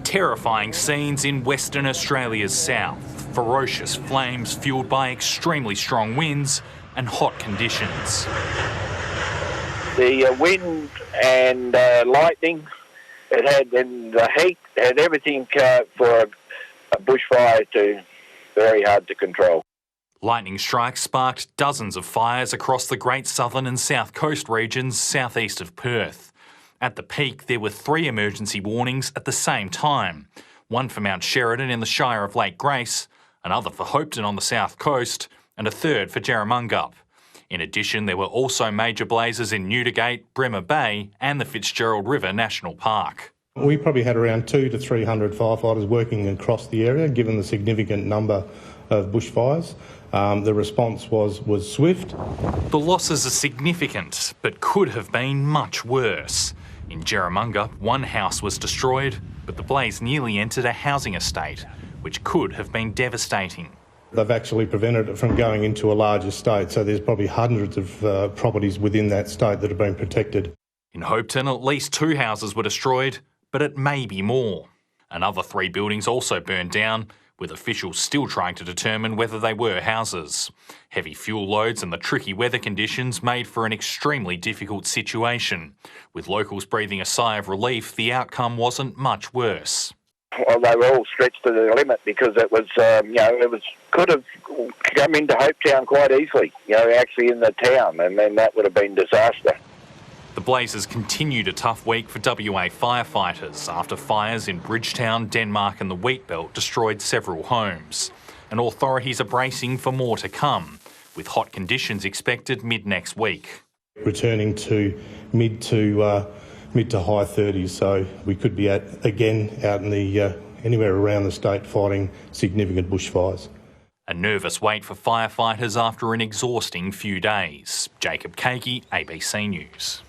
Terrifying scenes in Western Australia's south. Ferocious flames fuelled by extremely strong winds and hot conditions. The wind and lightning, and the heat, had everything for a bushfire to very hard to control. Lightning strikes sparked dozens of fires across the Great Southern and South Coast regions southeast of Perth. At the peak, there were 3 emergency warnings at the same time. One for Mount Sheridan in the Shire of Lake Grace, another for Hopetoun on the South Coast, and a third for Jerramungup. In addition, there were also major blazes in Newdigate, Bremer Bay and the Fitzgerald River National Park. We probably had around 200 to 300 firefighters working across the area, given the significant number of bushfires. The response was swift. The losses are significant, but could have been much worse. In Jerramungup, one house was destroyed, but the blaze nearly entered a housing estate, which could have been devastating. They've actually prevented it from going into a larger estate, so there's probably hundreds of properties within that estate that have been protected. In Hopetoun, at least 2 houses were destroyed, but it may be more. Another 3 buildings also burned down, with officials still trying to determine whether they were houses. Heavy fuel loads and the tricky weather conditions made for an extremely difficult situation. With locals breathing a sigh of relief, the outcome wasn't much worse. Well, they were all stretched to the limit because it was, could have come into Hopetoun quite easily, actually in the town, and then that would have been disaster. The blazes continued a tough week for WA firefighters after fires in Bridgetown, Denmark and the Wheatbelt destroyed several homes. And authorities are bracing for more to come, with hot conditions expected mid-next week. Returning to mid to high 30s, so we could be again out in the anywhere around the state fighting significant bushfires. A nervous wait for firefighters after an exhausting few days. Jacob Cakey, ABC News.